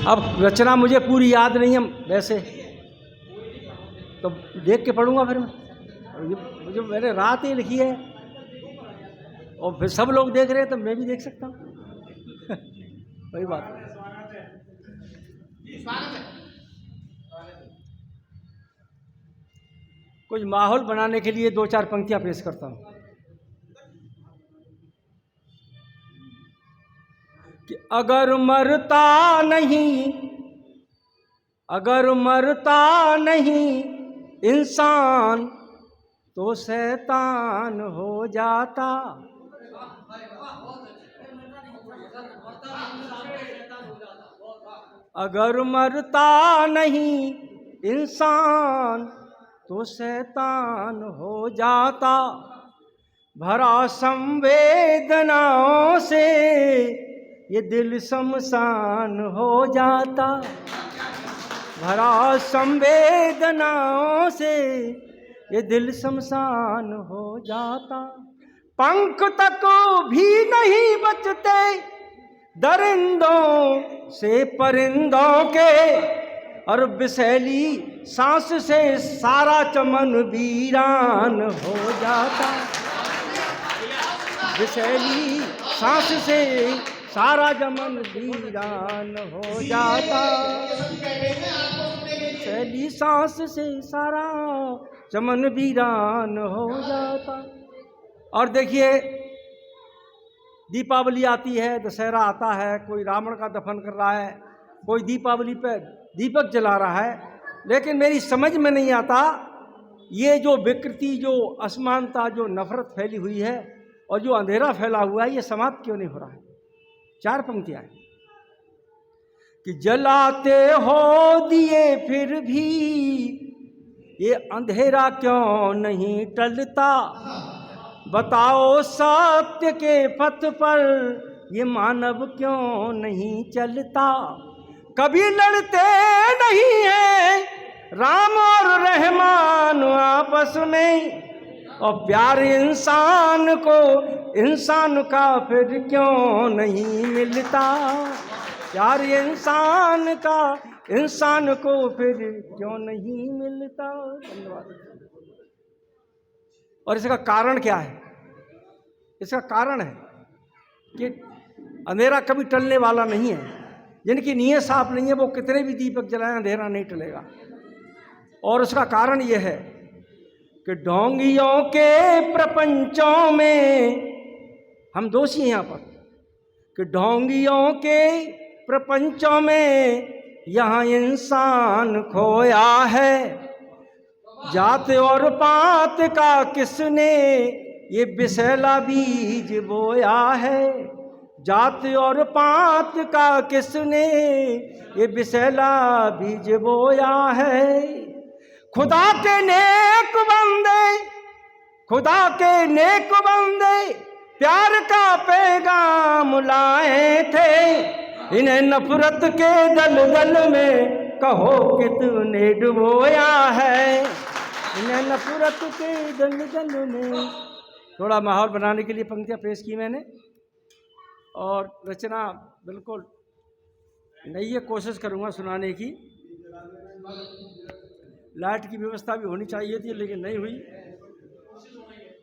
अब रचना मुझे पूरी याद नहीं है वैसे, तो देख के पढ़ूंगा फिर मैं। मुझे मैंने रात ही लिखी है और फिर सब लोग देख रहे हैं तो मैं भी देख सकता हूँ। वही बात है। कुछ माहौल बनाने के लिए 2-4 पंक्तियां पेश करता हूँ कि अगर मरता नहीं इंसान तो शैतान हो जाता। अगर मरता नहीं इंसान तो शैतान हो जाता। भरा संवेदनाओं से ये दिल शमशान हो जाता। भरा संवेदनाओं से ये दिल शमशान हो जाता। पंख तक भी नहीं बचते दरिंदों से परिंदों के, और विषैली सांस से सारा चमन वीरान हो जाता। विषैली सांस से सारा चमन वीरान हो जाता। विषैली सांस से सारा चमन वीरान हो जाता। और देखिए, दीपावली आती है, दशहरा आता है, कोई रावण का दफन कर रहा है, कोई दीपावली पे दीपक जला रहा है, लेकिन मेरी समझ में नहीं आता ये जो विकृति, जो असमानता, जो नफरत फैली हुई है और जो अंधेरा फैला हुआ है, ये समाप्त क्यों नहीं हो रहा है। 4 पंक्तियां हैं कि जलाते हो दिए फिर भी ये अंधेरा क्यों नहीं टलता। बताओ सत्य के पथ पर ये मानव क्यों नहीं चलता। कभी लड़ते नहीं है राम और रहमान आपस में, और प्यार इंसान को इंसान का फिर क्यों नहीं मिलता। प्यार इंसान का इंसान को फिर क्यों नहीं मिलता। धन्यवाद। और इसका कारण क्या है? इसका कारण है कि अंधेरा कभी टलने वाला नहीं है। जिनकी नीयत साफ नहीं है वो कितने भी दीपक जलाएं, अंधेरा नहीं टलेगा। और उसका कारण यह है कि ढोंगियों के प्रपंचों में हम दोषी हैं यहाँ पर, कि ढोंगियों के प्रपंचों में यहाँ इंसान खोया है। जात और पात का किसने ये विषैला बीज बोया है। जात और पात का किसने ये विषैला बीज बोया है। खुदा के नेक बंदे, खुदा के नेक बंदे प्यार का पैगाम लाए थे। इन्हें नफरत के दलदल में कहो कितने डुबोया है। इन्हें नफरत के दलदल में। थोड़ा माहौल बनाने के लिए पंक्तियां पेश की मैंने, और रचना बिल्कुल नई है, कोशिश करूंगा सुनाने की। लाइट की व्यवस्था भी होनी चाहिए थी लेकिन नहीं हुई,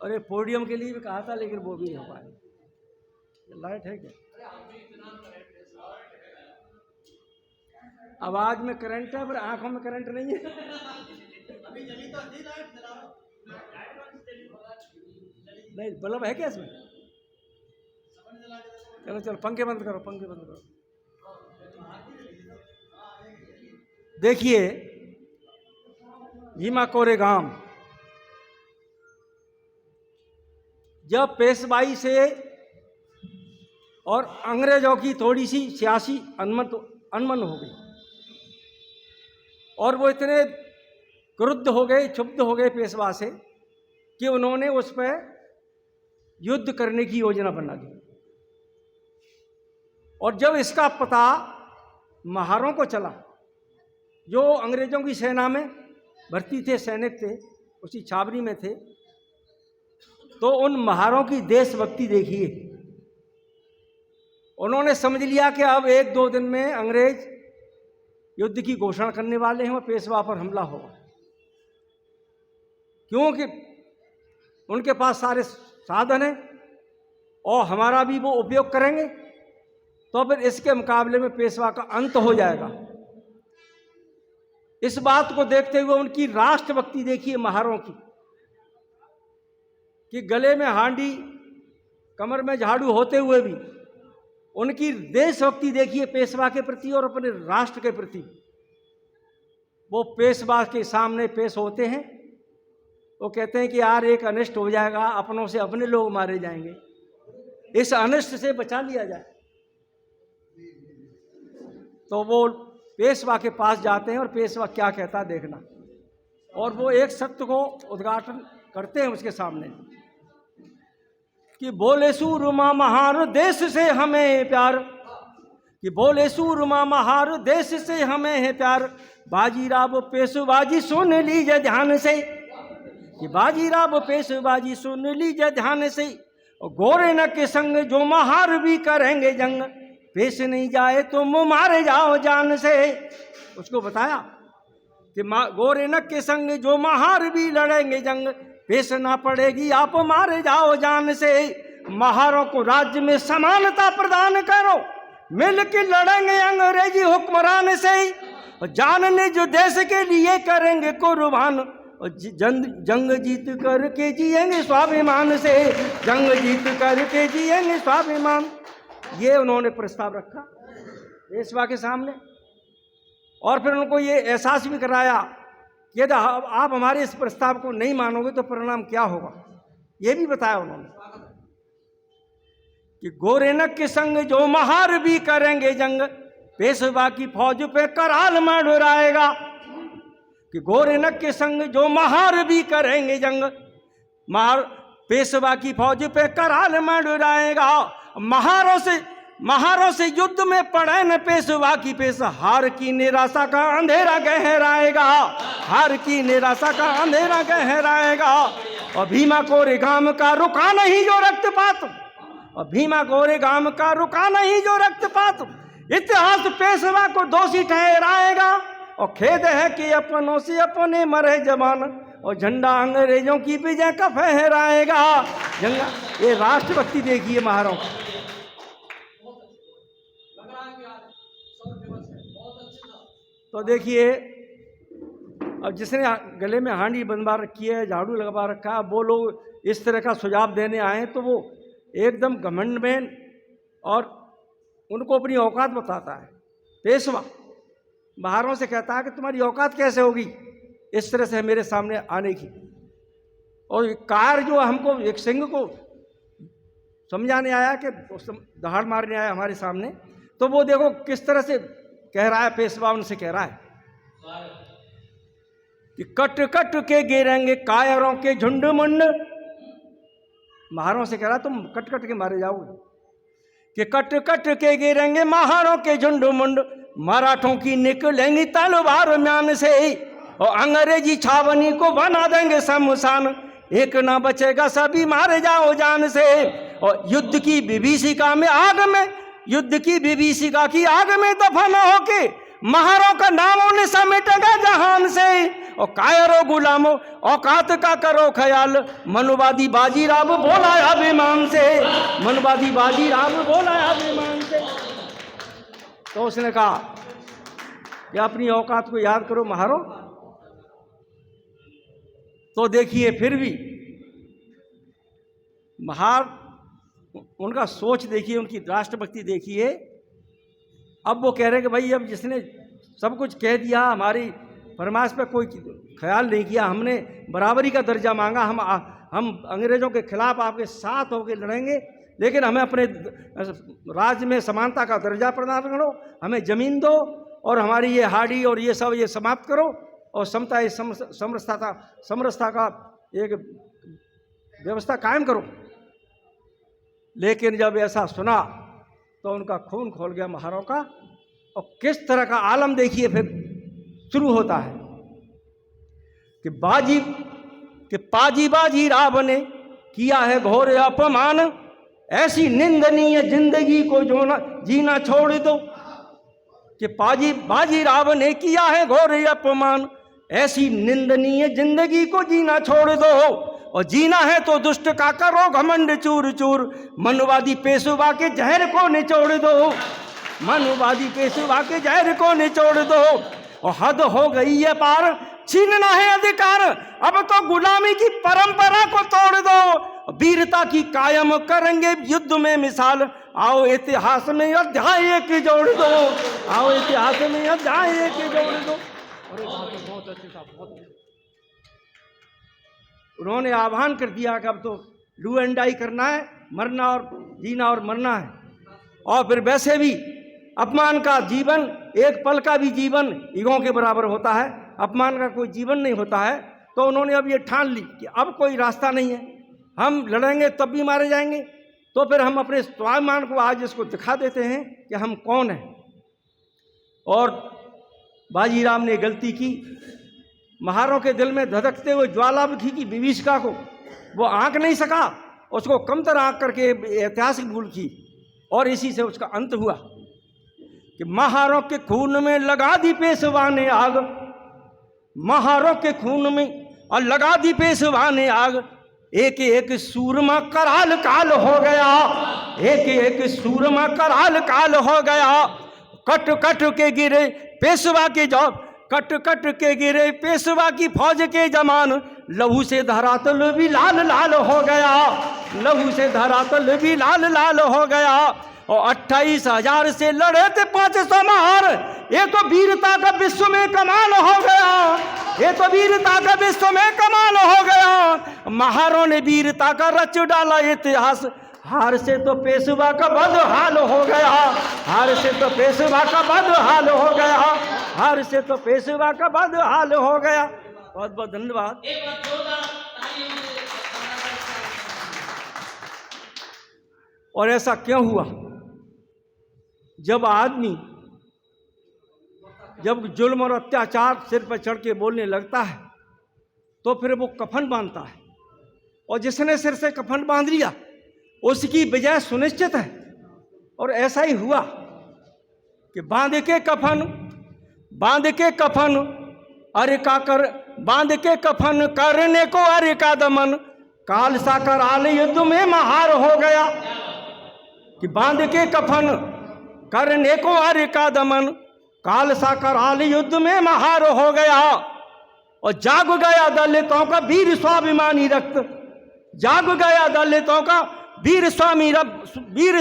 और एक पोडियम के लिए भी कहा था लेकिन वो भी नहीं हो पाया। लाइट है क्या? आवाज में करंट है पर आंखों में करंट नहीं है। नहीं, बल्ब है क्या इसमें? चलो चलो, पंखे बंद करो, पंखे बंद करो। देखिए, भीमा कोरेगाम जब पेशवाई से और अंग्रेजों की थोड़ी सी सियासी अनमन हो गई, और वो इतने क्रुद्ध हो गए, क्षुब्ध हो गए पेशवा से, कि उन्होंने उस पर युद्ध करने की योजना बना दी। और जब इसका पता महारों को चला, जो अंग्रेजों की सेना में भर्ती थे, सैनिक थे, उसी छावनी में थे, तो उन महारों की देशभक्ति देखिए। उन्होंने समझ लिया कि अब 1-2 दिन में अंग्रेज युद्ध की घोषणा करने वाले हैं और पेशवा पर हमला होगा, क्योंकि उनके पास सारे साधन हैं और हमारा भी वो उपयोग करेंगे, तो फिर इसके मुकाबले में पेशवा का अंत हो जाएगा। इस बात को देखते हुए उनकी राष्ट्रभक्ति देखिए महारों की, कि गले में हांडी कमर में झाड़ू होते हुए भी उनकी देशभक्ति देखिए पेशवा के प्रति और अपने राष्ट्र के प्रति। वो पेशवा के सामने पेश होते हैं, वो कहते हैं कि यार एक अनिष्ट हो जाएगा, अपनों से अपने लोग मारे जाएंगे, इस अनिष्ट से बचा लिया जाए। तो वो पेशवा के पास जाते हैं और पेशवा क्या कहता देखना, और वो एक सत्य को उद्घाटन करते हैं उसके सामने कि बोले सूरमा महार देश से हमें प्यार, कि बोले सूरमा महार देश से हमें है प्यार, बाजीराव पेशवाजी सुन लीजिए ध्यान से, कि बाजीराव पेशवाजी सुन लीजिए ध्यान से, और गोरे न के संग जो महार भी करेंगे जंग, पेश नहीं जाए तो मुँह मारे जाओ जान से। उसको बताया कि गोरे न के संग जो महार भी लड़ेंगे जंग, पेश ना पड़ेगी आप मारे जाओ जान से। महारों को राज्य में समानता प्रदान करो, मिल के लड़ेंगे अंग्रेजी हुक्मरान से, और जानने जो देश के लिए करेंगे कुर्बान, और जंग जीत करके जिएंगे स्वाभिमान से, जंग जीत करके जिएंगे स्वाभिमान। ये उन्होंने प्रस्ताव रखा पेशवा के सामने, और फिर उनको ये एहसास भी कराया कि यदि आप हमारे इस प्रस्ताव को नहीं मानोगे तो परिणाम क्या होगा, ये भी बताया उन्होंने कि गोरेनक के संग जो महार भी करेंगे जंग, पेशवा की फौज पे कराल मंडराएगा, कि गोरेनक के संग जो महार भी करेंगे जंग, पेशवा की फौज पे कराल मंडराएगा। महारों से युद्ध में पड़े न पेशवा की पेश, हार की निराशा का अंधेरा गहराएगा, हार की निराशा का अंधेरा गहराएगा। और भीमा कोरे गाम का रुका नहीं जो रक्तपात, और भीमा कोरे गाम का रुका नहीं जो रक्तपात, इतिहास पेशवा को दोषी ठहराएगा। और खेद है कि अपनों से अपने मरे जवान, और झंडा अंग्रेजों की विजय का फहराएगा। ये राष्ट्रभक्ति देखिए महारों। तो देखिए अब जिसने गले में हांडी बंधवा रखी है, झाड़ू लगवा रखा है, वो लोग इस तरह का सुझाव देने आए तो वो एकदम घमंड में और उनको अपनी औकात बताता है। पेशवा बाहरों से कहता है कि तुम्हारी औकात कैसे होगी इस तरह से मेरे सामने आने की। और कार जो हमको एक सिंह को समझाने आया कि दहाड़ मारने आया हमारे सामने, तो वो देखो किस तरह से कह रहा है। पेशवा उनसे कह रहा है कि कट कट के गिरेंगे कायरों के झुंड मुंड, महारों से कह रहा तुम कट कट के मारे जाओगे, कि कट कट के गिरेंगे महारों के झुंड मुंड, मराठों की निकलेंगी तलवार म्यान से, और अंग्रेजी छावनी को बना देंगे शमशान, एक ना बचेगा सभी मारे जाओ जान से। और युद्ध की विभीषिका में आग में, युद्ध की विभीषिका की आग में दफन होके महारों का नाम उन्हें समेटेगा जहान से। और कायरों गुलामों औकात का करो ख्याल, मनुवादी बाजीराव बोला अभिमान से, मनुवादी बाजीराव बोला अभिमान से। तो उसने कहा कि अपनी औकात को याद करो महारों। तो देखिए फिर भी महार उनका सोच देखिए, उनकी राष्ट्रभक्ति देखिए। अब वो कह रहे हैं कि भाई अब जिसने सब कुछ कह दिया, हमारी फरमाइश पे कोई ख्याल नहीं किया, हमने बराबरी का दर्जा मांगा, हम अंग्रेजों के खिलाफ आपके साथ होकर लड़ेंगे, लेकिन हमें अपने राज्य में समानता का दर्जा प्रदान करो, हमें ज़मीन दो, और हमारी ये हाड़ी और ये सब ये समाप्त करो, और समता समरसता का एक व्यवस्था कायम करो। लेकिन जब ऐसा सुना तो उनका खून खोल गया महारों का। और किस तरह का आलम देखिए फिर शुरू होता है कि पाजी राव ने किया है घोर अपमान, ऐसी निंदनीय जिंदगी को जीना छोड़ दो। कि बाजीराव ने किया है घोर अपमान, ऐसी निंदनीय जिंदगी को जीना छोड़ दो, और जीना है तो दुष्ट का करो घमंड चूर चूर, मनुवादी पेशवा के जहर को निचोड़ दो, मनुवादी पेशवा के जहर को निचोड़ दो। और हद हो गई है पार, छीनना है अधिकार, अब तो गुलामी की परंपरा को तोड़ दो, वीरता की कायम करेंगे युद्ध में मिसाल, आओ इतिहास में अध्याय एक जोड़ दो, आओ इतिहास में अध्याय एक जोड़ दो। और बहुत अच्छे साहब, बहुत अच्छे। उन्होंने आह्वान कर दिया कि अब तो डू एंड डाई करना है, मरना और जीना और मरना है। और फिर वैसे भी अपमान का जीवन, एक पल का भी जीवन ईगों के बराबर होता है, अपमान का कोई जीवन नहीं होता है। तो उन्होंने अब ये ठान ली कि अब कोई रास्ता नहीं है, हम लड़ेंगे तब भी मारे जाएंगे। तो फिर हम अपने स्वाभिमान को आज इसको दिखा देते हैं कि हम कौन हैं। और बाजीराव ने गलती की, महारों के दिल में धधकते हुए ज्वालामुखी की विभीषिका को वो आंक नहीं सका, उसको कमतर आंक करके ऐतिहासिक भूल की, और इसी से उसका अंत हुआ कि महारों के खून में लगा दी पेशवा ने आग, महारों के खून में और लगा दी पेशवा ने आग, एक एक सूरमा कराल काल हो गया, एक एक सूरमा कराल काल हो गया, कट कट के गिरे पेशवा के जौब, कट कट के गिरे पेशवा की फौज के जमान, लहू से धरातल भी लाल लाल हो गया, लहू से धरातल भी लाल लाल हो गया। और 28,000 से लड़े थे 500 महार, ये तो वीरता का विश्व में कमाल हो गया, ये तो वीरता का विश्व में कमाल हो गया। महारों ने वीरता का रच डाला इतिहास, हार से तो पेशवा का बदहाल हो गया, हार से तो पेशवा का बदहाल हो गया, हार से तो पेशवा का बदहाल हो गया। बहुत बहुत धन्यवाद। और ऐसा क्यों हुआ? जब आदमी जब जुल्म और अत्याचार सिर पर चढ़ के बोलने लगता है तो फिर वो कफन बांधता है, और जिसने सिर से कफन बांध लिया उसकी विजय सुनिश्चित है। और ऐसा ही हुआ कि बांध के कफन अरे का कर, बांध के कफन करने को अरे का दमन, काल सा कराल युद्ध में महार हो गया। कि बांध के कफन करने को अरे का दमन, काल सा कराल युद्ध में महार हो गया। और जाग गया दलितों का वीर स्वाभिमानी रक्त, जाग गया दलितों का वीर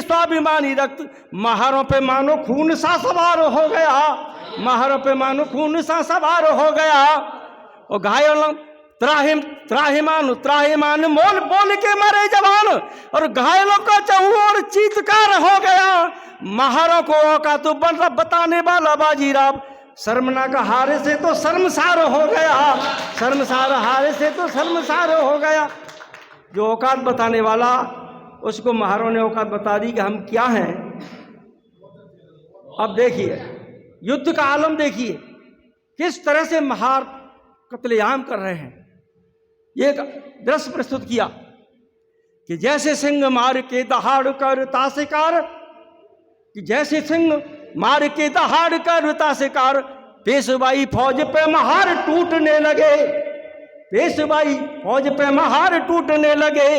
स्वाभिमानी रक्त, महारों पे मानो खून सा सवार हो गया, महारों पे मानो खून सा सवार हो गया। और घायलों त्राहिमाम मोल बोल के मरे जवान, और घायलों का चहुओर चीत्कार हो गया। महारों को औकात तो बताने वाला बाजीराव, शर्मना का हारे से तो शर्मसार हो गया, शर्मसार हारे से तो शर्मसार हो गया। जो औकात बताने वाला, उसको महारों ने औकात बता दी कि हम क्या हैं। अब देखिए युद्ध का आलम, देखिए किस तरह से महार कत्लेआम कर रहे हैं। ये दृश्य प्रस्तुत किया कि जैसे सिंह मार के दहाड़ करता शिकार, कि जैसे सिंह मार के दहाड़ करता शिकार, पेशवाई फौज पे महार टूटने लगे, पेशवाई फौज पे महार टूटने लगे।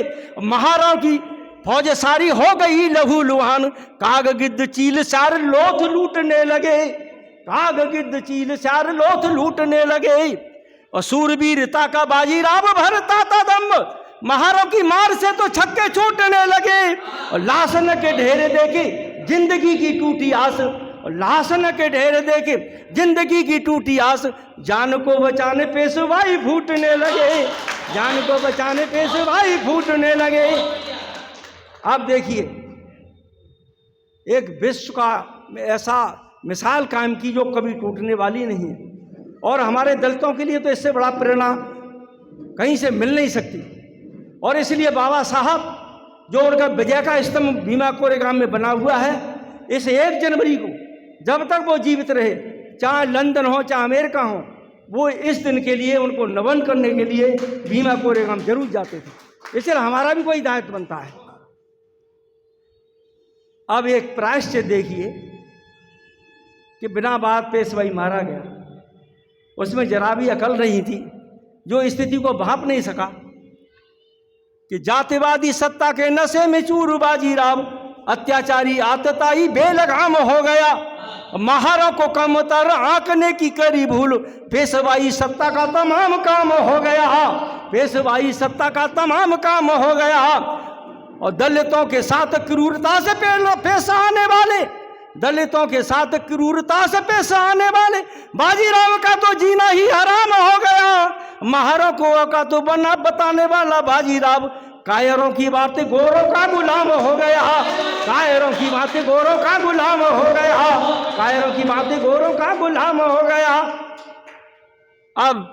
महारों की फौज सारी हो गई लहू लुहान, काग गिद्ध चील सार लोथ लूटने लगे, काग गिद्ध चील सार लोथ लूटने लगे। और सूरवीरता का बाजीराव भरता था दम, महारों की मार से तो छक्के छूटने लगे। और लाशन के ढेर देखे जिंदगी की टूटी आस, और लाशन के ढेर देखे जिंदगी की टूटी आस, जान को बचाने पेशवाई फूटने लगे, जान को बचाने पेशवाई फूटने लगे। अब देखिए एक विश्व का ऐसा मिसाल कायम की जो कभी टूटने वाली नहीं है, और हमारे दलितों के लिए तो इससे बड़ा प्रेरणा कहीं से मिल नहीं सकती। और इसलिए बाबा साहब जो उनका विजय का स्तंभ भीमा कोरेगांव में बना हुआ है, इस 1 जनवरी को जब तक वो जीवित रहे, चाहे लंदन हो चाहे अमेरिका हो, वो इस दिन के लिए उनको नमन करने के लिए भीमा कोरेगांव जरूर जाते थे। इसलिए हमारा भी कोई दायित्व बनता है। अब एक प्रायश्चित देखिए कि बिना बात पेशवाई मारा गया। उसमें जरा भी अकल नहीं थी, जो स्थिति को भांप नहीं सका कि जातिवादी सत्ता के नशे में चूर बाजीराव, अत्याचारी आतताई बेलगाम हो गया। महारों को कमतर आंकने की करी भूल, पेशवाई सत्ता का तमाम काम हो गया। पेशवाई सत्ता का तमाम काम हो गया। और दलितों के साथ क्रूरता से पेश आने वाले, दलितों के साथ क्रूरता से पेश आने वाले बाजीराव का तो जीना ही हराम हो गया। महारों को का तो बना बताने वाला बाजीराव, कायरों की बातें गोरों का गुलाम हो गया। कायरों की बातें गोरों का गुलाम हो गया। कायरों की बातें गोरों का गुलाम हो गया। अब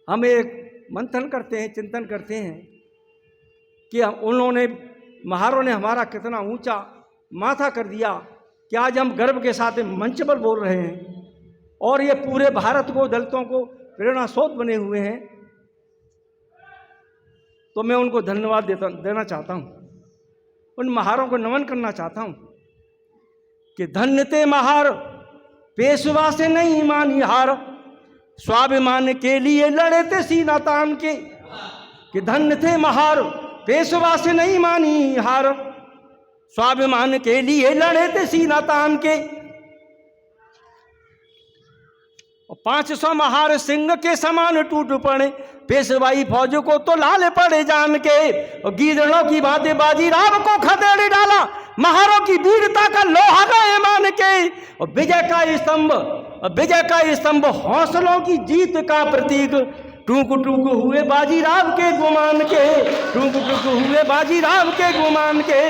हम एक मंथन करते हैं, चिंतन करते हैं कि उन्होंने, महारों ने हमारा कितना ऊंचा माथा कर दिया कि आज हम गर्व के साथ मंच पर बोल रहे हैं और ये पूरे भारत को, दलितों को प्रेरणा स्रोत बने हुए हैं। तो मैं उनको धन्यवाद देना चाहता हूँ, उन महारों को नमन करना चाहता हूँ कि धन्य थे महार, पेशवा से नहीं मानी हार, स्वाभिमान के लिए लड़े थे सीना तान के। कि धन्य थे महार, पेशवा से नहीं मानी हार, स्वाभिमान के लिए लड़े थे सीना तान के। 500 महार सिंह के समान टूट पड़े, पेशवाई फौज को तो लाल पड़े जान के। और गीदड़ों की बातें बाजीराव को खदेड़ डाला, महारों की वीरता का लोहा गए मान के। और विजय का स्तंभ हौसलों की जीत का प्रतीक, टूक टूक हुए बाजीराव के गुमान के। टूक टूक हुए बाजीराव के गुमान के।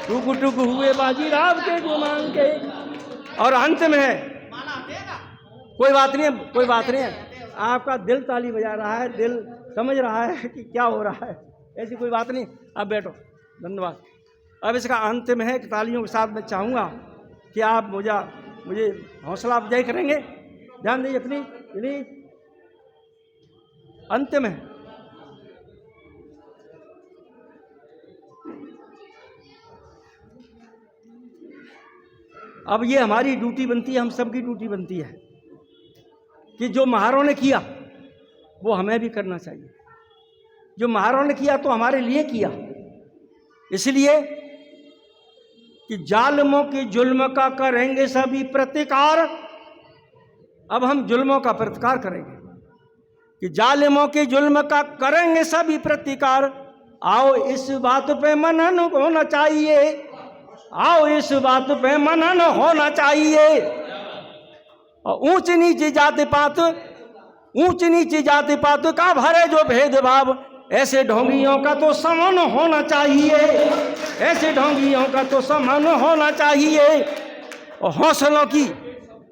टूक टूक हुए बाजीराव के गुमान के। और अंत में है, कोई बात नहीं है, कोई बात नहीं है, आपका दिल ताली बजा रहा है, दिल समझ रहा है कि क्या हो रहा है, ऐसी कोई बात नहीं। अब बैठो, धन्यवाद। अब इसका अंत में है कि तालियों के साथ मैं चाहूँगा कि आप मुझे हौसला अफजाई करेंगे। ध्यान दीजिए अपनी प्लीज। अंत में अब ये हमारी ड्यूटी बनती है, हम सबकी ड्यूटी बनती है कि जो महारों ने किया वो हमें भी करना चाहिए। जो महारों ने किया तो हमारे लिए किया, इसलिए कि जालिमों के जुल्म का करेंगे सभी प्रतिकार। अब हम जुल्मों का प्रतिकार करेंगे कि जालिमों के जुल्म का करेंगे सभी प्रतिकार। आओ इस बात पे मनन होना चाहिए, आओ इस बात पे मनन होना चाहिए। और ऊंच नीच जाति पात का भरे जो भेदभाव, ऐसे ढोंगियों का तो समन होना चाहिए। ऐसे ढोंगियों का तो समन होना चाहिए। और हौसलों की,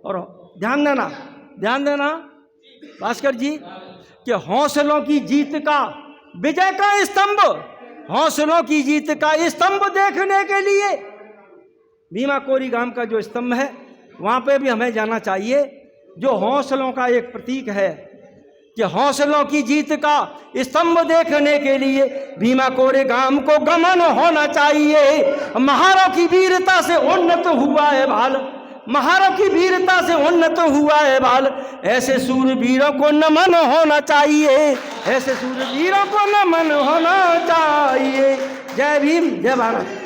और ध्यान देना भास्कर जी, कि हौसलों की जीत का विजय का स्तंभ, हौसलों की जीत का स्तंभ देखने के लिए भीमा कोरी गांव का जो स्तंभ है वहाँ पे भी हमें जाना चाहिए, जो हौसलों का एक प्रतीक है। कि हौसलों की जीत का स्तंभ देखने के लिए भीमा कोरे गांव को गमन होना चाहिए। महारों की वीरता से उन्नत हुआ है बाल, महारों की वीरता से उन्नत हुआ है बाल। ऐसे सूरवीरों को नमन होना चाहिए, ऐसे सूरवीरों को नमन होना चाहिए। जय भीम, जय भारत।